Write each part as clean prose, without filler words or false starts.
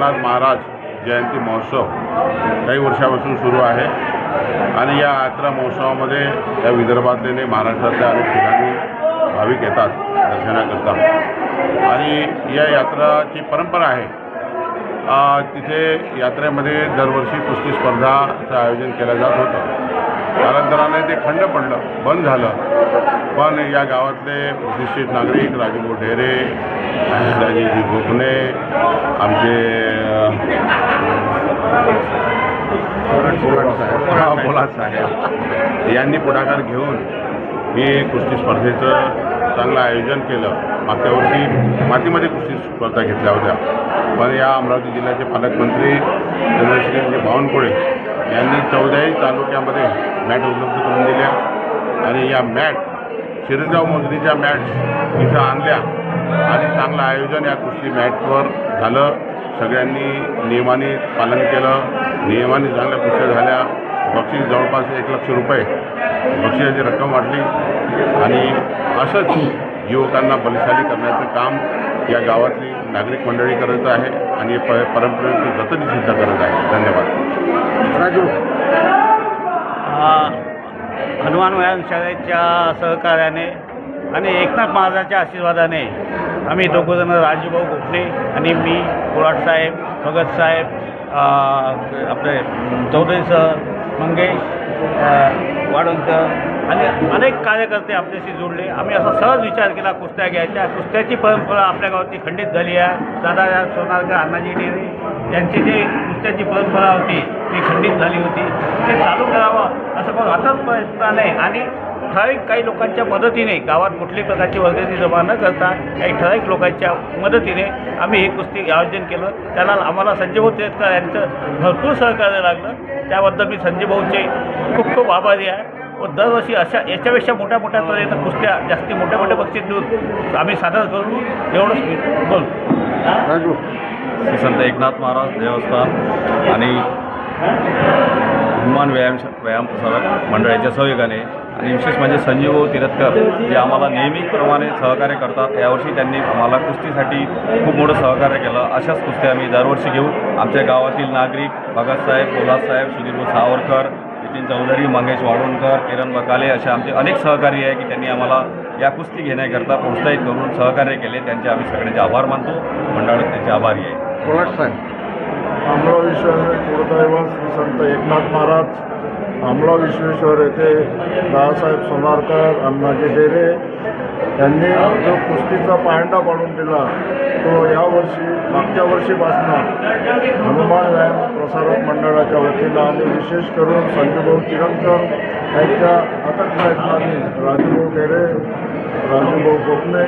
एकनाथ महाराज जयंती महोत्सव काही वर्षापासून सुरू आहे आणि या यात्रा महोत्सवामध्ये या विदर्भातले नाही महाराष्ट्रातल्या अनेक ठिकाणी भाविक येतात दर्शनाकरता आणि या यात्राची परंपरा आहे। तिथे यात्रेमध्ये दरवर्षी कुस्ती स्पर्धाचं आयोजन केलं जात होतं। कालांतराने ते खंड पडलं, बंद झालं, पण या गावातले प्रतिष्ठित नागरिक राजूभाऊ ढेरे, राजेजी गोखणे, आमचे बोला साहेब यांनी पुढाकार घेऊन ही कुस्ती स्पर्धेचं चांगलं आयोजन केलं। मागच्या वर्षी मातीमध्ये कुस्ती स्पर्धा घेतल्या होत्या, पण या अमरावती जिल्ह्याचे पालकमंत्री चंद्रशेखर बावनकुळे यांनी 14ही तालुक्यामध्ये मॅट उपलब्ध करून दिल्या आणि या मॅट शिरगाव मोजरीच्या मॅट्स इथं आणल्या आणि चांगलं आयोजन या कुस्ती मॅटवर झालं। सगळ्यांनी नियमाने पालन केलं, नियमाने चांगल्या कुस्त्या झाल्या। बक्षीस जवळपास 1 लाख रुपये बक्षिसाची रक्कम वाढली आणि असंच युवकांना बलशाली करण्याचं काम या गावातली नागरिक मंडळी करत आहे आणि परंपरेचं जतनसुद्धा करत आहे। धन्यवाद। राजू, हनुमान व्यायाम शाळेच्या सहकार्याने आणि एकनाथ महाराजांच्या आशीर्वादाने आम्ही दोघंजणं राजूभाऊ गोखणे आणि मी, कोराटसाहेब, भगतसाहेब, आपले चौधरी सर, मंगेश वाडणकर आणि अनेक कार्यकर्ते आपल्याशी जोडले। आम्ही असा सहज विचार केला कुस्त्या घ्यायच्या। कुस्त्याची परंपरा आपल्या गावाची खंडित झाली आहे। दादा सोनारकर, अण्णाजी ढेरे यांची जी कुस्त्याची परंपरा होती ती खंडित झाली होती, ते चालू करावं असं करून अथक प्रयत्नाने आणि ठराविक काही लोकांच्या मदतीने, गावात कुठल्याही प्रकारची वर्गणी जमा न करता काही ठराविक लोकांच्या मदतीने आम्ही हे कुस्ती आयोजन केलं। त्याला आम्हाला संजय भाऊ तिरतकर यांचं भरपूर सहकार्य लागलं, त्याबद्दल मी संजय भाऊचे खूप खूप आभारी आहे। व दरवर्षी अशा याच्यापेक्षा मोठ्या तऱ्हेनं कुस्त्या जास्ती मोठ्या बक्षीस देऊन आम्ही सादर करू, एवढंच बोल। राजू, श्री संत एकनाथ महाराज देवस्थान आणि हनुमान व्यायाम प्रसारक मंडळाच्या सहयोगाने आणि विशेष म्हणजे संजय भाऊ तिरतकर जे आम्हाला नेहमीप्रमाणे सहकार्य करतात, यावर्षी त्यांनी आम्हाला कुस्तीसाठी खूप मोठं सहकार्य केलं। अशाच कुस्त्या आम्ही दरवर्षी घेऊ। आमच्या गावातील नागरिक भगतसाहेब, कोल्हासाहेब, सुधीर सावरकर, नितीन चौधरी, मंगेश वाडणकर, किरण बकाले असे आमचे अनेक सहकारी आहे की त्यांनी आम्हाला या कुस्ती घेण्याकरता प्रोत्साहित करून सहकार्य केले। त्यांचे आम्ही सगळ्यांचे आभार मानतो, मंडळात त्यांचे आभारी आहे। कोराटसाहेब, अमराव विश्वेश्वर कुलदैव श्री संत एकनाथ महाराज अमराव विश्वेश्वर येथे दादासाहेब सोनारकर, अण्णाजी ढेरे यांनी जो कुस्तीचा पायंडा पाडून दिला, तो यावर्षी मागच्या वर्षीपासून हनुमान व्यायाम प्रसारक मंडळाच्या वतीनं आम्ही विशेष करून संजयभाऊ तिरंकर यांच्या अथक प्रयत्नाने राजूभाऊ ढेरे, राजूभाऊ गोखणे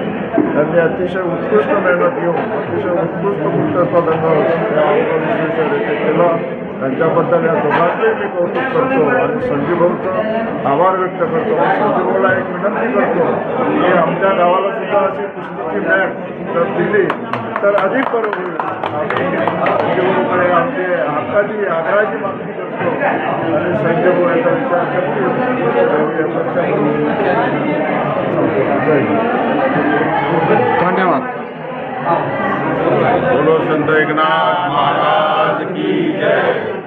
यांनी अतिशय उत्कृष्ट मेहनत घेऊन अतिशय उत्कृष्ट कुस्त्याचा दंगा या अमराव विश्वेश्वर येथे केला। त्यांच्याबद्दल या दोघांचंही मी कौतुक करतो आणि संजय भाऊचं आभार व्यक्त करतो। संजय भाऊला एक विनंती करतो की आमच्या गावाला सुद्धा अशी कुस्तीची मॅट जर दिली तर अधिक बरं होईल। संजय भाऊकडे आमची हक्काची आग्रहाची मागणी करतो आणि संजय भाऊ याचा विचार करतील। धन्यवाद। बोलो संत एकनाथ महाराज की जय।